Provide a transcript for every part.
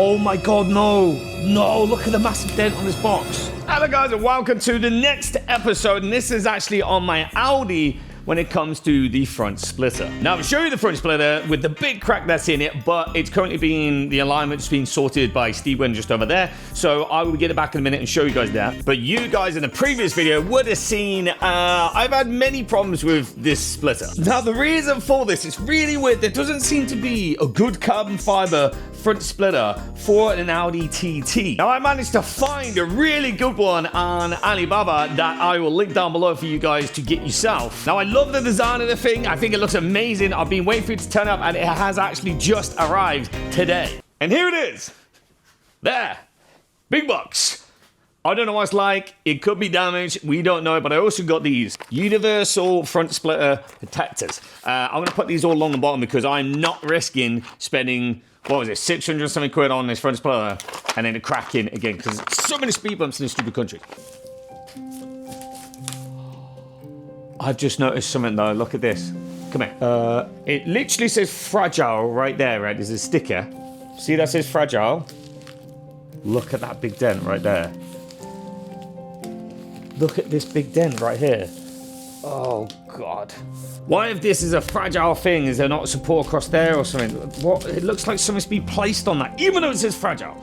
Oh my God, no. No, look at the massive dent on this box. Hello guys and welcome to the next episode. And this is actually on my Audi when it comes to the front splitter. Now, I'll show you the front splitter with the big crack that's in it, but it's currently the alignment's being sorted by Steven just over there. So I will get it back in a minute and show you guys that. But you guys in the previous video would have seen, I've had many problems with this splitter. Now, the reason for this, it's really weird. There doesn't seem to be a good carbon fiber front splitter for an Audi TT. Now, I managed to find a really good one on Alibaba that I will link down below for you guys to get yourself. Now, I love the design of the thing. I think it looks amazing. I've been waiting for it to turn up and it has actually just arrived today. And here it is. There. Big box. I don't know what it's like. It could be damaged. We don't know. But I also got these universal front splitter protectors. I'm going to put these all on the bottom because I'm not risking spending, what was it, 600 something quid on this front splitter and then it cracking again because so many speed bumps in this stupid country. I've just noticed something though. Look at this. Come here. It literally says fragile right there, right? There's a sticker. See that says fragile? Look at that big dent right there. Look at this big dent right here. Oh, God. Why if this is a fragile thing, is there not support across there or something? What? It looks like something's been placed on that, even though it says fragile.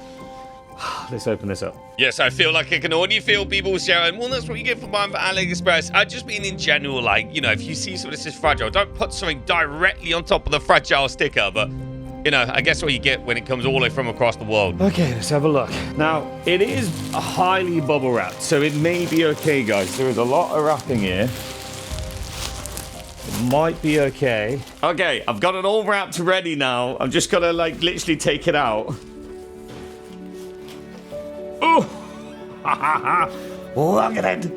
Let's open this up. Yes, I feel like I can already feel people shouting, well, that's what you get for buying for AliExpress. I just mean in general, like, you know, if you see something that says fragile, don't put something directly on top of the fragile sticker, but, you know, I guess what you get when it comes all the way from across the world. Okay, let's have a look. Now, it is highly bubble wrapped, so it may be okay, guys. There is a lot of wrapping here. It might be okay. Okay, I've got it all wrapped ready now. I'm just gonna, like, literally take it out. Oh, look at it.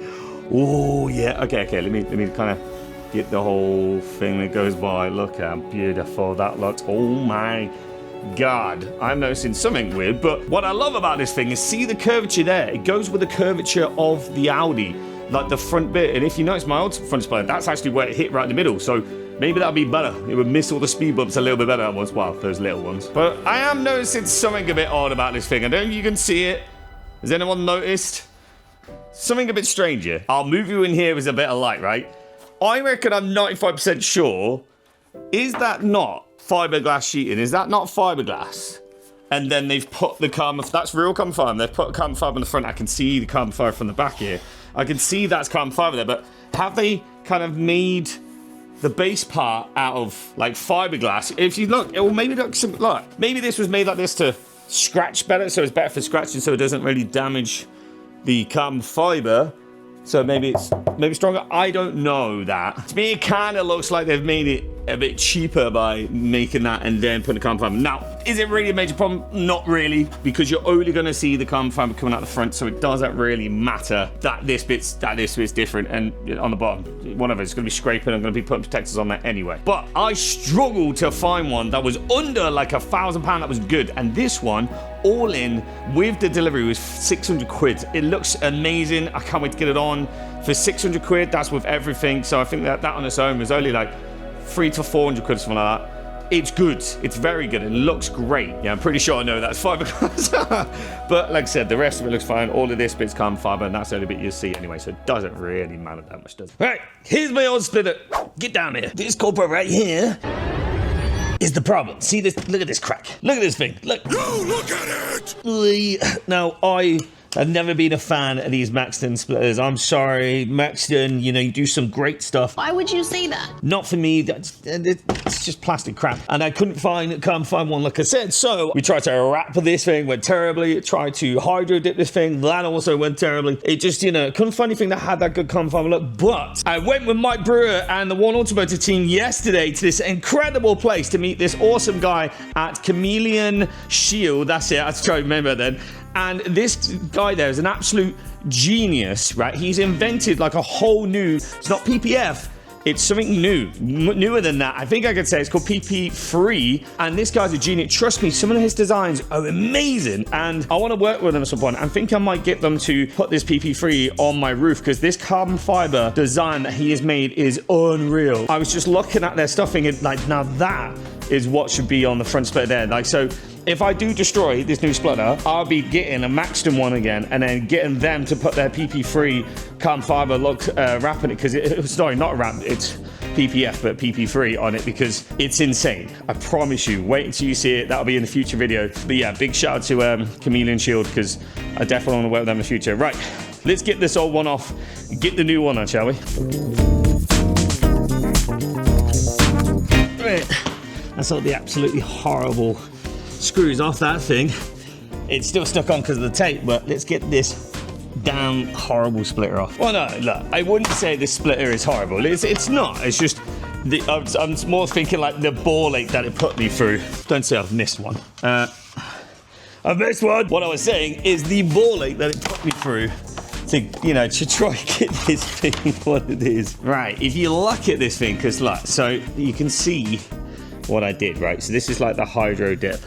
Oh, yeah. Okay. Let me kind of get the whole thing that goes by. Look how beautiful that looks. Oh my God. I'm noticing something weird, but what I love about this thing is see the curvature there. It goes with the curvature of the Audi, like the front bit. And if you notice my old front splitter, that's actually where it hit right in the middle. So maybe that'd be better. It would miss all the speed bumps a little bit better. Well, those little ones. But I am noticing something a bit odd about this thing. I don't know if you can see it. Has anyone noticed? Something a bit strange here. I'll move you in here with a bit of light, right? I reckon I'm 95% sure. Is that not fiberglass sheeting? Is that not fiberglass? And then they've put the carbon, that's real carbon fiber. They've put carbon fiber on the front. I can see the carbon fiber from the back here. I can see that's carbon fiber there, but have they kind of made the base part out of like fiberglass? If you look, it will maybe look maybe this was made like this to scratch better, so it's better for scratching, so it doesn't really damage the carbon fiber. So maybe it's stronger. I don't know that. To me, it kind of looks like they've made it a bit cheaper by making that and then putting the carbon fiber. Now, is it really a major problem? Not really, because you're only going to see the carbon fiber coming out the front, so it doesn't really matter that this bit's different. And on the bottom, one of it's going to be scraping. I'm going to be putting protectors on that anyway. But I struggled to find one that was under like £1,000 that was good, and this one, all in with the delivery, was 600 quid. It looks amazing. I can't wait to get it on for 600 quid. That's with everything. So I think that on its own was only like 300 to 400 quid, something like that. It's good. It's very good. It looks great. Yeah, I'm pretty sure I know that's fiberglass. But like I said, the rest of it looks fine. All of this bit's carbon fiber, and that's the only bit you'll see anyway, so it doesn't really matter that much, does it? Right, here's my old splitter. Get down here. This culprit right here is the problem. See this? Look at this crack. Look at this thing. Look. No, look at it! Now, I've never been a fan of these Maxton splitters. I'm sorry, Maxton, you know, you do some great stuff. Why would you say that? Not for me. It's just plastic crap. And I couldn't find one, like I said. So we tried to wrap this thing, went terribly. Tried to hydro dip this thing. That also went terribly. It just, you know, couldn't find anything that had that good carbon fiber look. But I went with Mike Brewer and the One Automotive team yesterday to this incredible place to meet this awesome guy at Chameleon Shield. That's it. I have to try to remember then. And this guy there is an absolute genius, right? He's invented like a whole new, it's not PPF, it's something new, newer than that. I think I could say it's called PP3, and this guy's a genius. Trust me, some of his designs are amazing, and I want to work with them at some point. I think I might get them to put this PP3 on my roof, because this carbon fiber design that he has made is unreal. I was just looking at their stuff thinking, like, now that is what should be on the front splitter there. Like, so if I do destroy this new splitter, I'll be getting a Maxton one again, and then getting them to put their PP3 carbon fiber wrapping it, because sorry, not wrap, it's PPF, but PP3 on it, because it's insane. I promise you, wait until you see it. That'll be in the future video. But yeah, big shout out to Chameleon Shield, because I definitely want to work with them in the future. Right, let's get this old one off, get the new one on, shall we? Right, that's all the absolutely horrible screws off that thing. It's still stuck on because of the tape, but let's get this damn horrible splitter off. Well, no, look, I wouldn't say this splitter is horrible. It's not. It's just I'm more thinking like the ball ache that it put me through. Don't say I've missed one. I've missed one. What I was saying is the ball ache that it put me through to, you know, to try and get this thing what it is. Right, if you look at this thing, because look, so you can see what I did, right? So this is like the hydro dip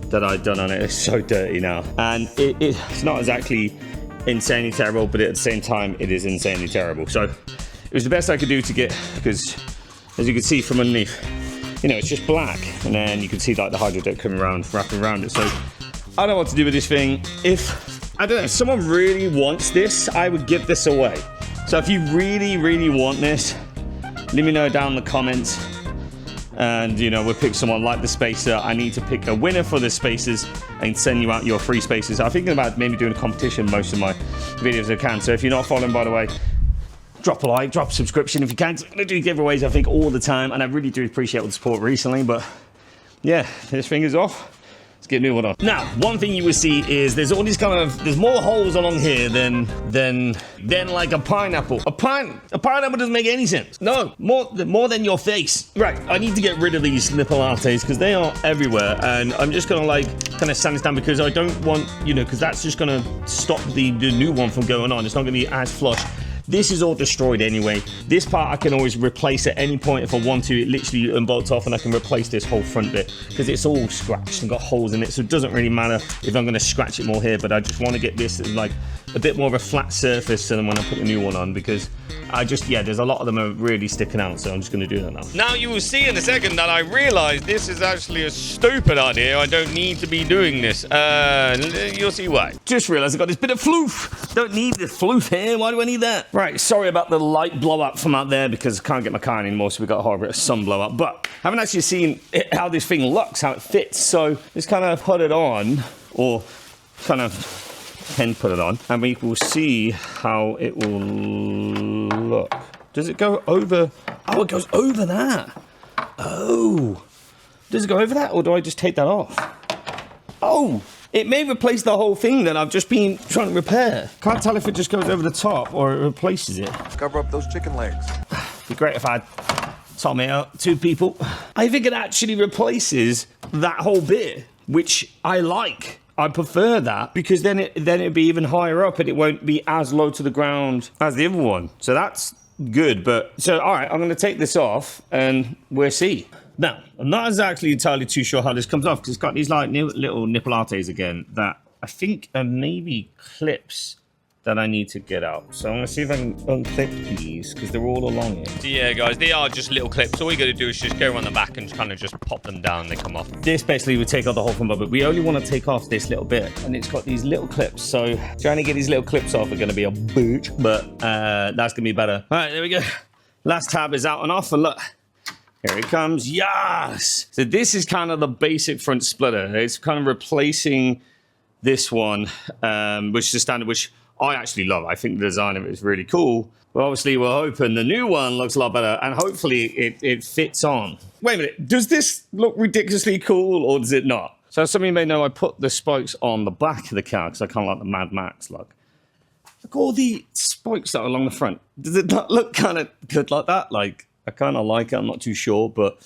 that I'd done on it. It's so dirty now. And it's not exactly insanely terrible, but at the same time, it is insanely terrible. So it was the best I could do to get, because as you can see from underneath, you know, it's just black. And then you can see like the hydro dip coming around, wrapping around it. So I don't know what to do with this thing. If, I don't know, if someone really wants this, I would give this away. So if you really, really want this, let me know down in the comments. And, you know, we'll pick someone like the spacer. I need to pick a winner for the spacers and send you out your free spacers. I'm thinking about maybe doing a competition most of my videos I can. So if you're not following, by the way, drop a like, drop a subscription if you can. I do giveaways, I think, all the time. And I really do appreciate all the support recently. But yeah, this thing is off. Let's get a new one on. Now, one thing you will see is there's all these there's more holes along here than like a pineapple. A pineapple doesn't make any sense. No, more than your face. Right, I need to get rid of these nipple lattes because they are everywhere, and I'm just gonna like kind of sand this down because I don't want, you know, because that's just gonna stop the new one from going on. It's not gonna be as flush. This is all destroyed anyway. This part I can always replace at any point if I want to. It literally unbolts off and I can replace this whole front bit because it's all scratched and got holes in it. So it doesn't really matter if I'm gonna scratch it more here, but I just wanna get this like a bit more of a flat surface than when I put the new one on, because I just, yeah, there's a lot of them are really sticking out. So I'm just gonna do that now. Now you will see in a second that I realize this is actually a stupid idea. I don't need to be doing this. You'll see why. Just realized I got this bit of floof. Don't need this floof here. Why do I need that? Right, sorry about the light blow up from out there because I can't get my car anymore, so we got a horrible bit of sun blow up. But I haven't actually seen how this thing looks, how it fits. So let's kind of put it on, or kind of can put it on, and we will see how it will look. Does it go over? Oh, it goes over that. Oh, does it go over that, or do I just take that off? Oh, it may replace the whole thing that I've just been trying to repair. Can't tell if it just goes over the top or it replaces it. Cover up those chicken legs. It'd be great if I had Tommy out, 2 people. I think it actually replaces that whole bit, which I like. I prefer that because then it'd be even higher up and it won't be as low to the ground as the other one. So that's good. But so, all right, I'm going to take this off and we'll see. Now, I'm not exactly entirely too sure how this comes off because it's got these like little nipple lattes again that I think are maybe clips that I need to get out. So I'm going to see if I can unclip these because they're all along it. So yeah, guys, they are just little clips. All you got to do is just go around the back and kind of just pop them down and they come off. This basically would take off the whole thing, but we only want to take off this little bit. And it's got these little clips. So trying to get these little clips off are going to be a bitch, but that's going to be better. All right, there we go. Last tab is out and off, and look. Here it comes. Yes! So this is kind of the basic front splitter. It's kind of replacing this one, which is the standard, which I actually love. I think the design of it is really cool. But obviously, we're hoping the new one looks a lot better, and hopefully it fits on. Wait a minute. Does this look ridiculously cool, or does it not? So some of you may know I put the spikes on the back of the car, because I kind of like the Mad Max look. Look at all the spikes that are along the front. Does it not look kind of good like that? Like, I kind of like it. I'm not too sure, but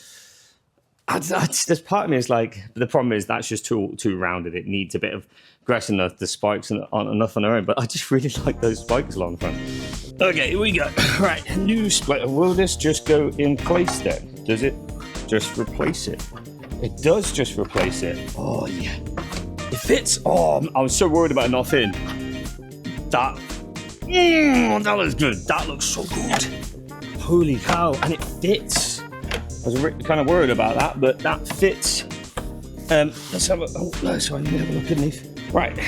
there's part of me is like, the problem is that's just too rounded. It needs a bit of aggression. The spikes aren't enough on their own, but I just really like those spikes along the front. Okay, here we go. Right, new splitter. Will this just go in place then? Does it just replace it? It does just replace it. Oh, yeah. It fits. Oh, I was so worried about it not fitting. That looks good. That looks so good. Holy cow, and it fits. I was kind of worried about that, but that fits Let's have a, oh, no, sorry, let me have a look underneath. Right,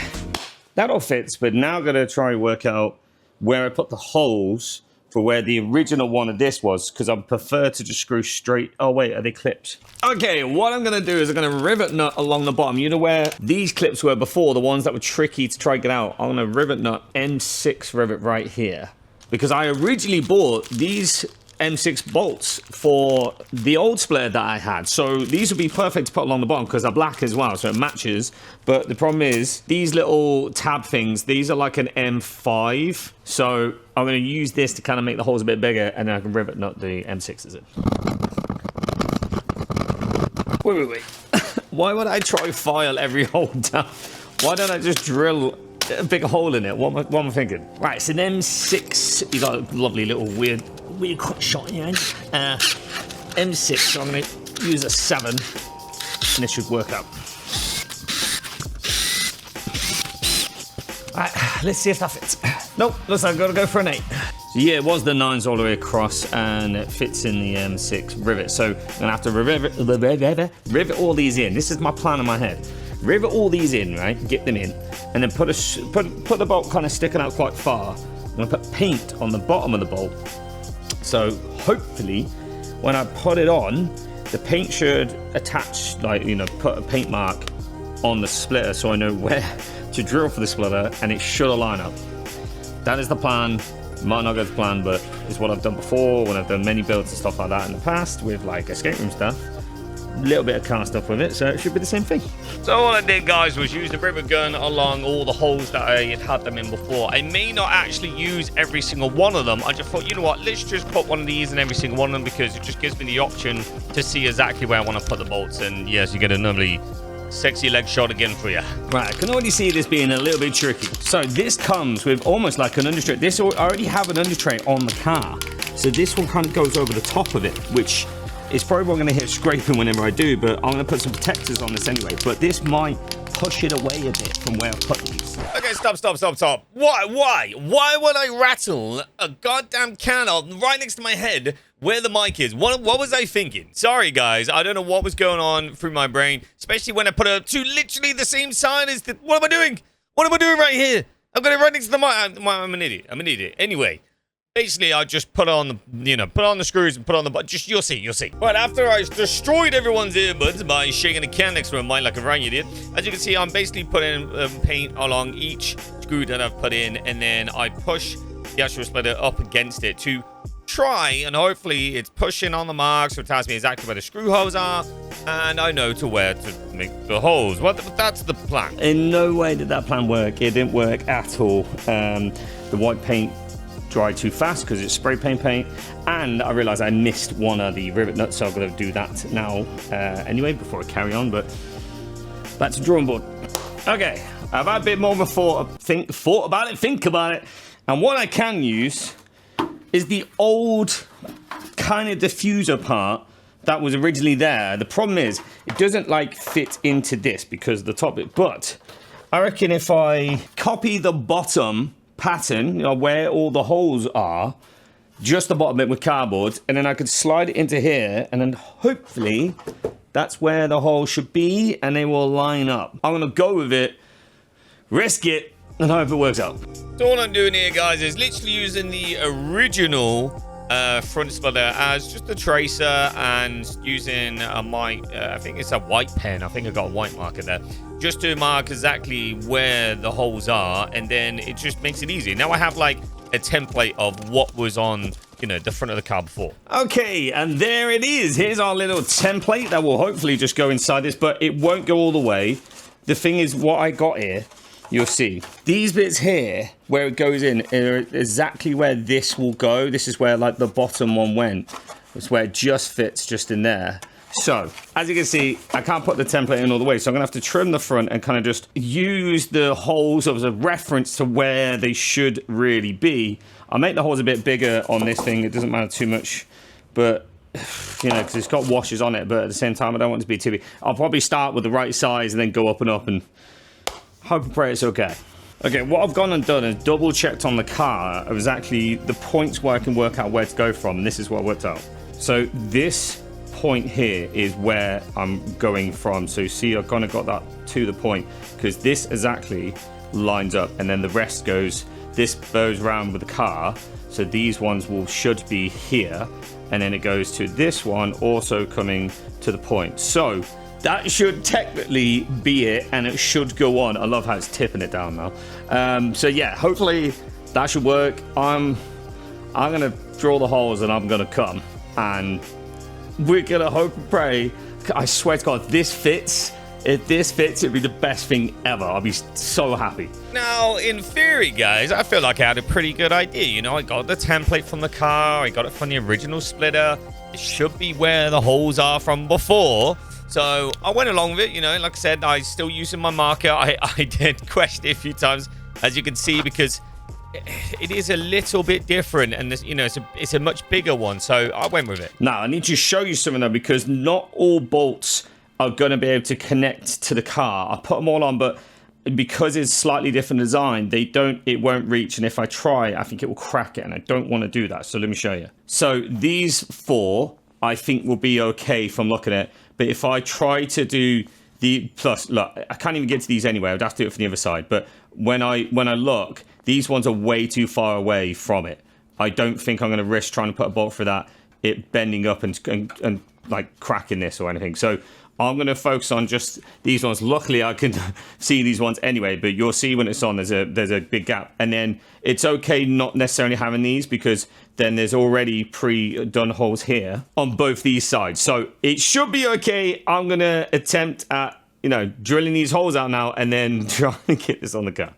that all fits, but now I'm gonna try and work out where I put the holes for where the original one of this was, because I prefer to just screw straight. Oh wait, are they clips? Okay, what I'm gonna do is I'm gonna rivet nut along the bottom. You know where these clips were before, the ones that were tricky to try and get out? I'm gonna rivet nut M6 rivet right here, because I originally bought these M6 bolts for the old splitter that I had. So these would be perfect to put along the bottom because they're black as well, so it matches. But the problem is, these little tab things, these are like an M5. So I'm going to use this to kind of make the holes a bit bigger, and then I can rivet nut the M6s in. Wait. Why would I try file every hole down? Why don't I just drill a big hole in it? What am I thinking? Right, it's an M6. You got a lovely little weird cut shot in. M6, so I'm going to use a 7, and this should work out. Right, let's see if that fits. Nope, looks like I've got to go for an 8. So yeah, it was the 9s all the way across, and it fits in the M6 rivet. So I'm going to have to rivet all these in. This is my plan in my head. Rivet all these in, right? Get them in, and then put the bolt kind of sticking out quite far. I'm going to put paint on the bottom of the bolt. So hopefully, when I put it on, the paint should attach, like, you know, put a paint mark on the splitter so I know where to drill for the splitter, and it should align up. That is the plan. Might not go to plan, but it's what I've done before when I've done many builds and stuff like that in the past with like escape room stuff. A little bit of car stuff with it, so it should be the same thing. So all I did, guys, was use the rivet gun along all the holes that I had them in before. I may not actually use every single one of them. I just thought, you know what, let's just put one of these in every single one of them, because it just gives me the option to see exactly where I want to put the bolts. And yes, you get a lovely sexy leg shot again for you. Right, I can already see this being a little bit tricky. So this comes with almost like an undertray. I already have an undertray on the car, so this one kind of goes over the top of it, which is probably going to hit scraping whenever I do, but I'm going to put some protectors on this anyway. But this might push it away a bit from where I put these. Okay, stop. Why would I rattle a goddamn can right next to my head where the mic is? What was I thinking? Sorry, guys. I don't know what was going on through my brain, especially when I put two literally the same side as the... What am I doing? What am I doing right here? I've got it right next to the mic. I'm an idiot. Anyway, basically, I just put on the, put on the screws and put on the... Just, you'll see. Right, after I destroyed everyone's earbuds by shaking a can next to mine like a right idiot, as you can see, I'm basically putting paint along each screw that I've put in, and then I push the actual splitter up against it to try, and hopefully it's pushing on the mark, so it tells me exactly where the screw holes are, and I know to where to make the holes. Well, that's the plan. In no way did that plan work. It didn't work at all. The white paint dried too fast because it's spray paint, and I realized I missed one of the rivet nuts, so I'm going to do that now anyway before I carry on. But back to drawing board. Okay, I've had a bit more of a think about it, and what I can use is the old kind of diffuser part that was originally there. The problem is it doesn't like fit into this because of the top bit, but I reckon if I copy the bottom pattern, where all the holes are, just the bottom bit with cardboard, and then I could slide it into here, and then hopefully that's where the hole should be, and they will line up. I'm gonna go with it, risk it, and hope it works out. So all I'm doing here, guys, is literally using the original front splitter as just a tracer, and using I think it's a white pen. I think I got a white marker there, just to mark exactly where the holes are, and then it just makes it easy. Now I have like a template of what was on, the front of the car before. Okay, and there it is. Here's our little template that will hopefully just go inside this, but it won't go all the way. The thing is, what I got here, you'll see these bits here where it goes in are exactly where this will go. This is where like the bottom one went. It's where it just fits just in there. So as you can see, I can't put the template in all the way, so I'm gonna have to trim the front and kind of just use the holes as a reference to where they should really be. I'll make the holes a bit bigger on this thing. It doesn't matter too much, but because it's got washers on it, but at the same time I don't want it to be too big. I'll probably start with the right size and then go up and hope and pray it's okay. Okay, what I've gone and done is double checked on the car of exactly the points where I can work out where to go from, and this is what I worked out. So this point here is where I'm going from. So you see, I've kind of got that to the point because this exactly lines up, and then the rest goes. This goes around with the car. So these ones should be here, and then it goes to this one, also coming to the point. So that should technically be it, and it should go on. I love how it's tipping it down now. So yeah, hopefully that should work. I'm gonna draw the holes and I'm gonna come, and we're gonna hope and pray. I swear to God, if this fits, it'd be the best thing ever. I'll be so happy. Now, in theory, guys, I feel like I had a pretty good idea. You know, I got the template from the car. I got it from the original splitter. It should be where the holes are from before. So I went along with it. You know, like I said, I still using my marker. I did question it a few times, as you can see, because it is a little bit different, and this, you know, it's a much bigger one. So I went with it. Now, I need to show you something though, because not all bolts are going to be able to connect to the car. I put them all on, but because it's slightly different design, it won't reach, and if I try, I think it will crack it, and I don't want to do that. So let me show you. So these 4 I think will be okay from looking at it, but if I try to do the plus, look, I can't even get to these anyway. I'd have to do it from the other side. But when I look, these ones are way too far away from it. I don't think I'm going to risk trying to put a bolt for that, it bending up and like cracking this or anything. So I'm going to focus on just these ones. Luckily, I can see these ones anyway, but you'll see when it's on, there's a big gap. And then it's okay not necessarily having these, because then there's already pre-done holes here on both these sides. So it should be okay. I'm going to attempt at, you know, drilling these holes out now and then try and get this on the car.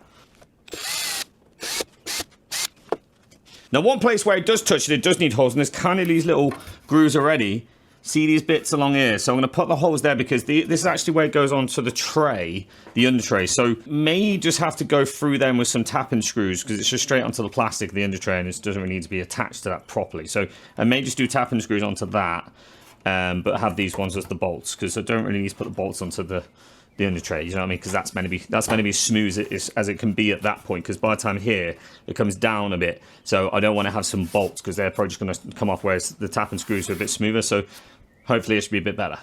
Now, one place where it does touch it does need holes, and there's kind of these little grooves already. See these bits along here? So I'm going to put the holes there because this is actually where it goes onto the tray, the under tray. So may just have to go through them with some tapping screws, because it's just straight onto the plastic, the under tray, and it doesn't really need to be attached to that properly. So I may just do tapping screws onto that, but have these ones as the bolts, because I don't really need to put the bolts onto the under tray, you know what I mean? Because that's meant to be as smooth as it can be at that point, because by the time here it comes down a bit. So I don't want to have some bolts, because they're probably just going to come off, whereas the tap and screws are a bit smoother. So hopefully it should be a bit better.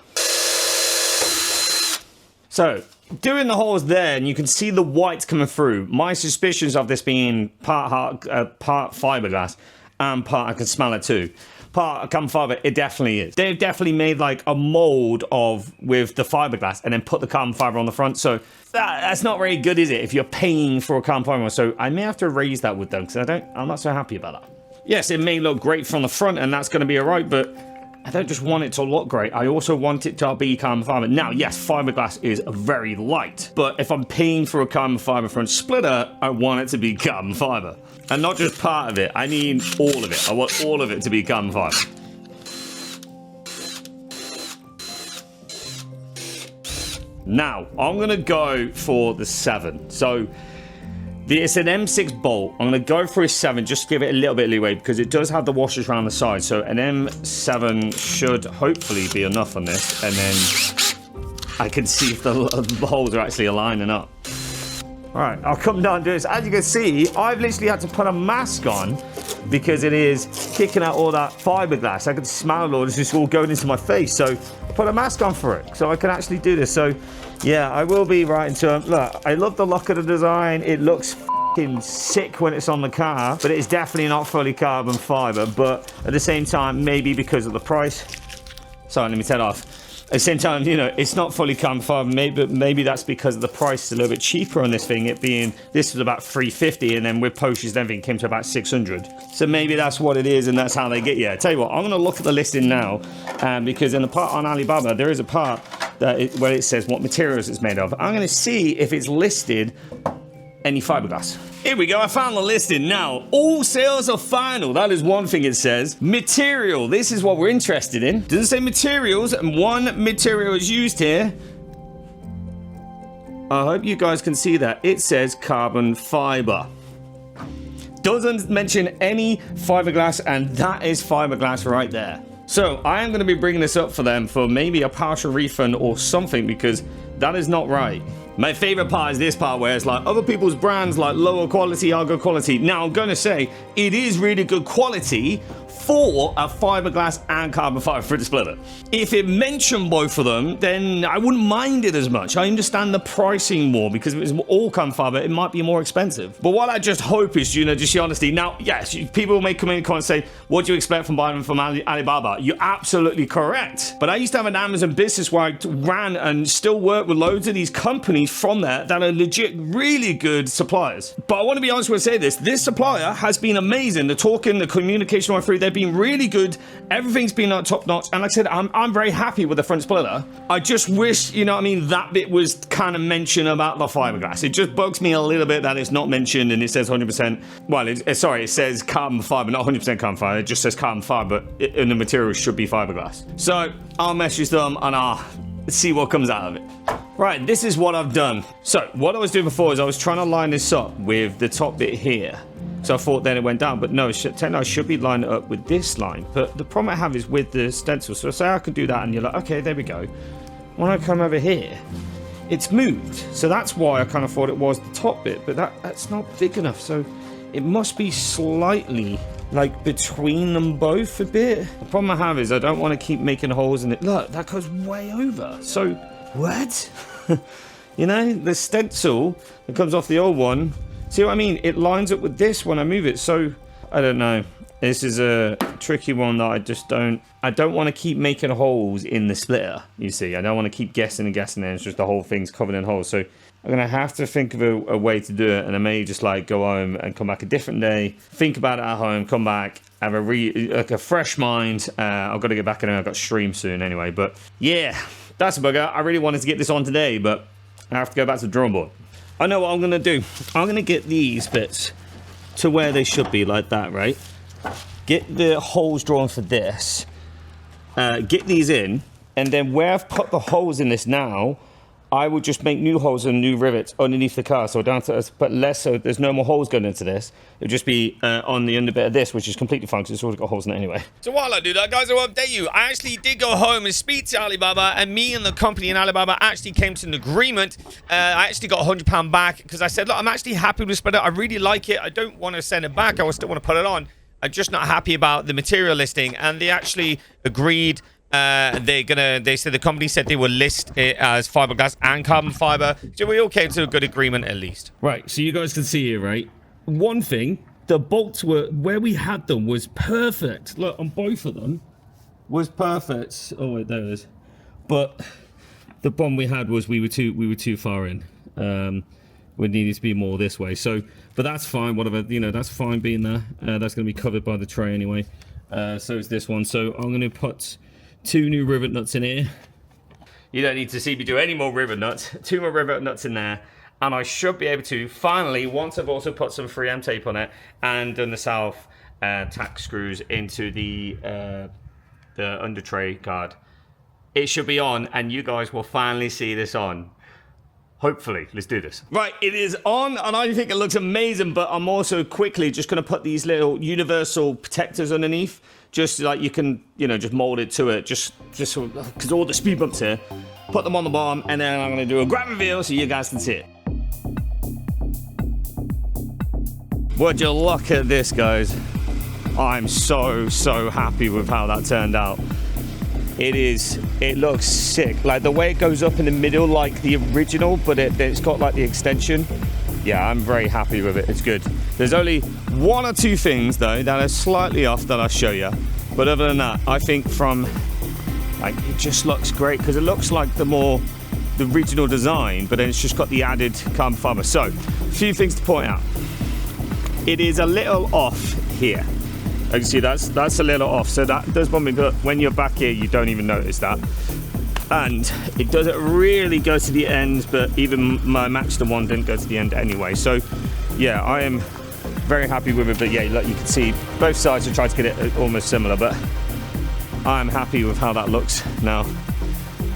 So doing the holes there, and you can see the whites coming through. My suspicions of this being part fiberglass and part, I can smell it too, part carbon fiber, it definitely is. They've definitely made like a mold with the fiberglass and then put the carbon fiber on the front. So that's not very good, is it, if you're paying for a carbon fiber? So I may have to raise that with them, because I'm not so happy about that. Yes, it may look great from the front, and that's going to be all right, but I don't just want it to look great. I also want it to be carbon fiber. Now, yes, fiberglass is very light, but if I'm paying for a carbon fiber front splitter, I want it to be carbon fiber. And not just part of it, I need all of it. I want all of it to be carbon fiber. Now, I'm gonna go for the 7. So, it's an M6 bolt. I'm gonna go for a 7, just to give it a little bit of leeway, because it does have the washers around the side. So an M7 should hopefully be enough on this, and then I can see if the holes are actually aligning up. All right, I'll come down and do this. As you can see, I've literally had to put a mask on because it is kicking out all that fiberglass. I can smell all this, just all going into my face. So I put a mask on for it so I can actually do this. So yeah, I will be right into it. Look, I love the look of the design. It looks fucking sick when it's on the car, but it's definitely not fully carbon fiber. But at the same time, maybe because of the price. Sorry, let me turn it off. At the same time, you know, it's not fully carbon fiber. Maybe that's because of the price is a little bit cheaper on this thing. It being, this was about $350, and then with posters and everything came to about $600. So maybe that's what it is, and that's how they get you. I tell you what, I'm going to look at the listing now, because in the part on Alibaba, there is a part where it says what materials it's made of. I'm going to see if it's listed any fiberglass. Here we go, I found the listing now. All sales are final. That is one thing it says. Material, this is what we're interested in. Doesn't say materials, and one material is used here. I hope you guys can see that. It says carbon fiber. Doesn't mention any fiberglass, and that is fiberglass right there. So I am going to be bringing this up for them for maybe a partial refund or something, because that is not right. My favorite part is this part where it's like other people's brands like lower quality are good quality. Now I'm going to say it is really good quality for a fiberglass and carbon fiber fridge splitter. If it mentioned both of them, then I wouldn't mind it as much. I understand the pricing more, because if it was all carbon fiber, it might be more expensive. But what I just hope is, just the honesty. Now, yes, people may come in and comments and say, what do you expect from buying them from Alibaba? You're absolutely correct. But I used to have an Amazon business where I ran and still work with loads of these companies from there that are legit really good suppliers. But I want to be honest when I say this supplier has been amazing. The talking, the communication went through, they've been really good. Everything's been top notch. And like I said, I'm very happy with the front splitter. I just wish, that bit was kind of mentioned about the fiberglass. It just bugs me a little bit that it's not mentioned and it says 100%. Well, it says carbon fiber, not 100% carbon fiber. It just says carbon fiber, and the material should be fiberglass. So I'll message them and I'll see what comes out of it. Right, this is what I've done. So what I was doing before is I was trying to line this up with the top bit here. So I thought then it went down, but no, technically I should be lining it up with this line. But the problem I have is with the stencil. So say I could do that and you're like, okay, there we go. When I come over here, it's moved. So that's why I kind of thought it was the top bit, but that's not big enough. So it must be slightly like between them both a bit. The problem I have is I don't want to keep making holes in it. Look, that goes way over. So what? The stencil that comes off the old one, see what I mean? It lines up with this when I move it. So I don't know. This is a tricky one that I don't want to keep making holes in the splitter, you see. I don't want to keep guessing and guessing, and it's just the whole thing's covered in holes. So I'm going to have to think of a way to do it, and I may just go home and come back a different day, think about it at home, come back, have a fresh mind. I've got to get back in there. I've got stream soon anyway. But yeah, that's a bugger. I really wanted to get this on today, but I have to go back to the drawing board. I know what I'm going to do. I'm going to get these bits to where they should be, like that, right? Get the holes drawn for this. Get these in, and then where I've put the holes in this now, I would just make new holes and new rivets underneath the car, so down to but less, so there's no more holes going into this. It'll just be on the underbit of this, which is completely fine because it's already got holes in it anyway. So while I do that, guys, I will update you. I actually did go home and speak to Alibaba, and me and the company in Alibaba actually came to an agreement. I actually got £100 back because I said, look, I'm actually happy with the splitter. I really like it. I don't want to send it back. I still want to put it on. I'm just not happy about the material listing, and they actually agreed. They said the company said they will list it as fiberglass and carbon fiber. So we all came to a good agreement at least. Right, so you guys can see here, right? One thing, the bolts were where we had them was perfect. Look, on both of them was perfect. Oh wait, there it is. But the problem we had was we were too far in. We needed to be more this way. So, but that's fine. Whatever, that's fine being there. That's going to be covered by the tray anyway. So is this one. So I'm going to put 2 new rivet nuts in here. You don't need to see me do any more rivet nuts. 2 more rivet nuts in there. And I should be able to, finally, once I've also put some 3M tape on it and done the south tack screws into the under tray guard, it should be on, and you guys will finally see this on. Hopefully. Let's do this. Right, it is on, and I think it looks amazing, but I'm also quickly just going to put these little universal protectors underneath, just like you can, just mold it to it, just because all the speed bumps here. Put them on the bottom, and then I'm going to do a grab reveal so you guys can see it. Would you look at this, guys? I'm so happy with how that turned out. It looks sick. Like the way it goes up in the middle like the original, but it's got like the extension. Yeah, I'm very happy with it. It's good. There's only 1 or 2 things though that are slightly off that I'll show you. But other than that, I think it just looks great because it looks like the original design, but then it's just got the added carbon fiber. So, a few things to point out. It is a little off here. You can see that's a little off, so that does bump me, but when you're back here you don't even notice that. And it doesn't really go to the end, but even my Maxton one didn't go to the end anyway. So yeah, I am very happy with it. But yeah, like you can see both sides are trying to get it almost similar, but I'm happy with how that looks now.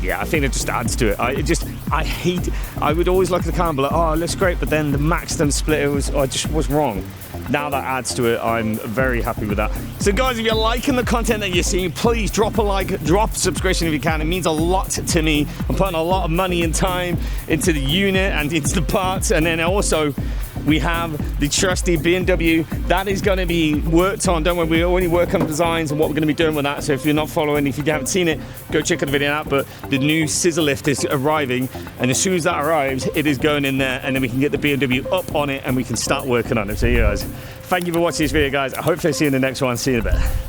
Yeah, I think it just adds to it. I would always look at the car and be like, oh, it looks great, but then the Maxton splitter was wrong. Now that adds to it, I'm very happy with that. So guys, if you're liking the content that you're seeing, please drop a like, drop a subscription if you can. It means a lot to me. I'm putting a lot of money and time into the unit and into the parts, and then also we have the trusty BMW. That is going to be worked on. Don't worry, we already work on designs and what we're going to be doing with that. So if you're not following, if you haven't seen it, go check out the video out. But the new scissor lift is arriving, and as soon as that arrives, it is going in there, and then we can get the BMW up on it and we can start working on it. So you guys, thank you for watching this video, guys. I hope to see you in the next one. See you in a bit.